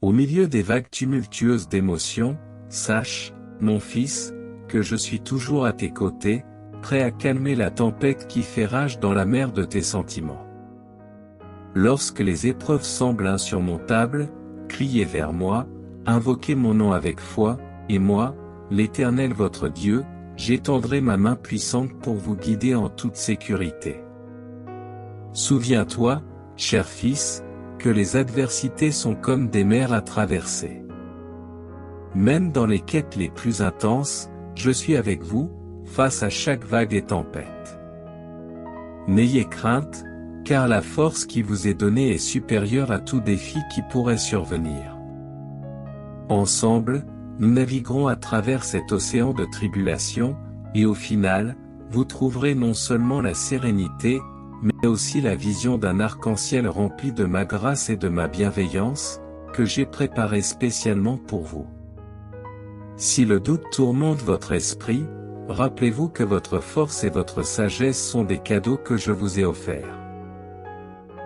Au milieu des vagues tumultueuses d'émotions, sache, mon fils, que je suis toujours à tes côtés, prêt à calmer la tempête qui fait rage dans la mer de tes sentiments. Lorsque les épreuves semblent insurmontables, criez vers moi, invoquez mon nom avec foi, et moi, l'Éternel votre Dieu, j'étendrai ma main puissante pour vous guider en toute sécurité. Souviens-toi, cher fils, que les adversités sont comme des mers à traverser. Même dans les quêtes les plus intenses, je suis avec vous, face à chaque vague et tempête. N'ayez crainte, car la force qui vous est donnée est supérieure à tout défi qui pourrait survenir. Ensemble, nous naviguerons à travers cet océan de tribulation, et au final, vous trouverez non seulement la sérénité, mais aussi la vision d'un arc-en-ciel rempli de ma grâce et de ma bienveillance, que j'ai préparé spécialement pour vous. Si le doute tourmente votre esprit, rappelez-vous que votre force et votre sagesse sont des cadeaux que je vous ai offerts.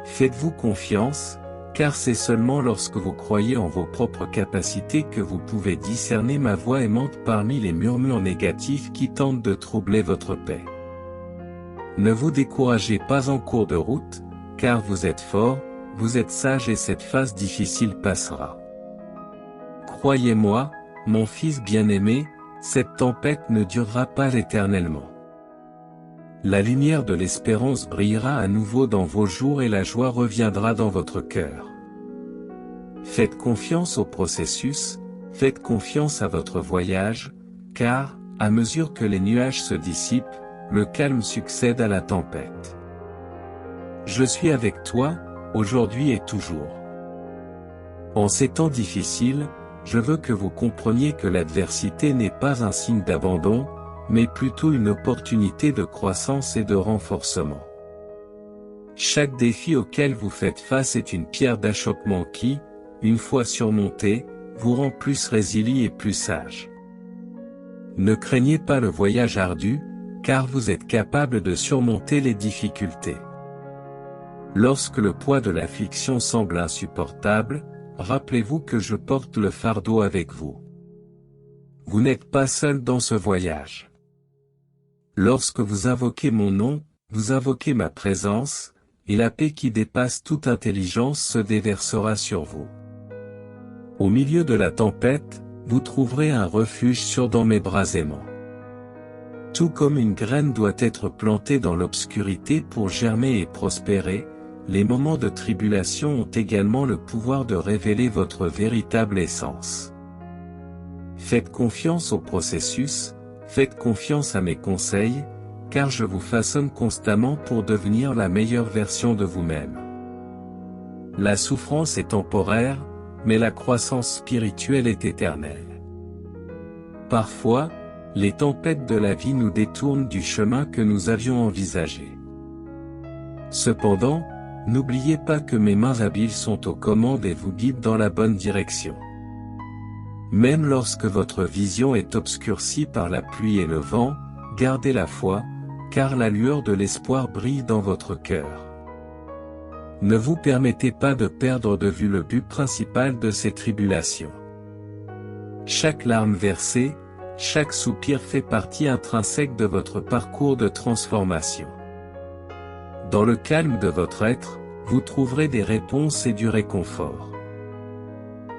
Faites-vous confiance, car c'est seulement lorsque vous croyez en vos propres capacités que vous pouvez discerner ma voix aimante parmi les murmures négatifs qui tentent de troubler votre paix. Ne vous découragez pas en cours de route, car vous êtes fort, vous êtes sage et cette phase difficile passera. Croyez-moi, mon fils bien-aimé, cette tempête ne durera pas éternellement. La lumière de l'espérance brillera à nouveau dans vos jours et la joie reviendra dans votre cœur. Faites confiance au processus, faites confiance à votre voyage, car, à mesure que les nuages se dissipent, le calme succède à la tempête. Je suis avec toi, aujourd'hui et toujours. En ces temps difficiles, je veux que vous compreniez que l'adversité n'est pas un signe d'abandon, mais plutôt une opportunité de croissance et de renforcement. Chaque défi auquel vous faites face est une pierre d'achoppement qui, une fois surmontée, vous rend plus résilient et plus sage. Ne craignez pas le voyage ardu, car vous êtes capable de surmonter les difficultés. Lorsque le poids de l'affliction semble insupportable, rappelez-vous que je porte le fardeau avec vous. Vous n'êtes pas seul dans ce voyage. Lorsque vous invoquez mon nom, vous invoquez ma présence, et la paix qui dépasse toute intelligence se déversera sur vous. Au milieu de la tempête, vous trouverez un refuge sûr dans mes bras aimants. Tout comme une graine doit être plantée dans l'obscurité pour germer et prospérer, les moments de tribulation ont également le pouvoir de révéler votre véritable essence. Faites confiance au processus, faites confiance à mes conseils, car je vous façonne constamment pour devenir la meilleure version de vous-même. La souffrance est temporaire, mais la croissance spirituelle est éternelle. Parfois, les tempêtes de la vie nous détournent du chemin que nous avions envisagé. Cependant, n'oubliez pas que mes mains habiles sont aux commandes et vous guident dans la bonne direction. Même lorsque votre vision est obscurcie par la pluie et le vent, gardez la foi, car la lueur de l'espoir brille dans votre cœur. Ne vous permettez pas de perdre de vue le but principal de ces tribulations. Chaque larme versée, chaque soupir fait partie intrinsèque de votre parcours de transformation. Dans le calme de votre être, vous trouverez des réponses et du réconfort.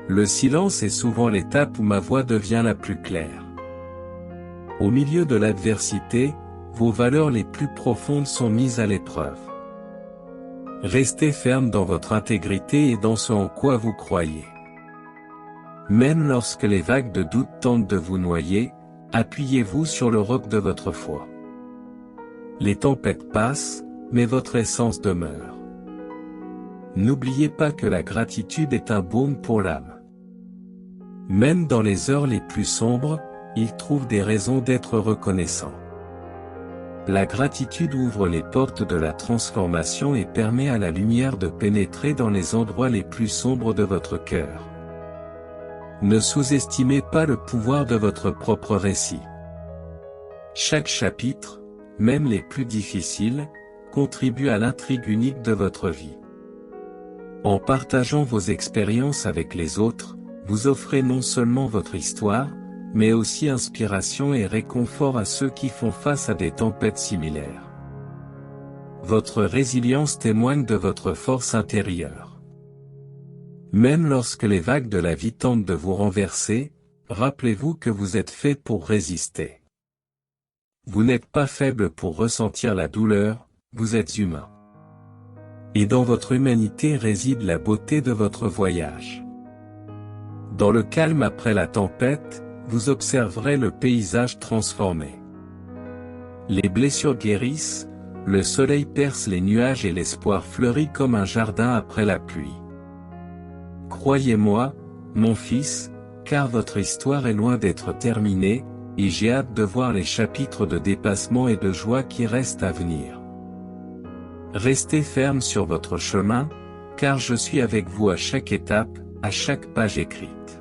Le silence est souvent l'étape où ma voix devient la plus claire. Au milieu de l'adversité, vos valeurs les plus profondes sont mises à l'épreuve. Restez ferme dans votre intégrité et dans ce en quoi vous croyez. Même lorsque les vagues de doute tentent de vous noyer, appuyez-vous sur le roc de votre foi. Les tempêtes passent, mais votre essence demeure. N'oubliez pas que la gratitude est un baume pour l'âme. Même dans les heures les plus sombres, il trouve des raisons d'être reconnaissant. La gratitude ouvre les portes de la transformation et permet à la lumière de pénétrer dans les endroits les plus sombres de votre cœur. Ne sous-estimez pas le pouvoir de votre propre récit. Chaque chapitre, même les plus difficiles, contribue à l'intrigue unique de votre vie. En partageant vos expériences avec les autres, vous offrez non seulement votre histoire, mais aussi inspiration et réconfort à ceux qui font face à des tempêtes similaires. Votre résilience témoigne de votre force intérieure. Même lorsque les vagues de la vie tentent de vous renverser, rappelez-vous que vous êtes fait pour résister. Vous n'êtes pas faible pour ressentir la douleur, vous êtes humain. Et dans votre humanité réside la beauté de votre voyage. Dans le calme après la tempête, vous observerez le paysage transformé. Les blessures guérissent, le soleil perce les nuages et l'espoir fleurit comme un jardin après la pluie. Croyez-moi, mon fils, car votre histoire est loin d'être terminée, et j'ai hâte de voir les chapitres de dépassement et de joie qui restent à venir. Restez ferme sur votre chemin, car je suis avec vous à chaque étape, à chaque page écrite.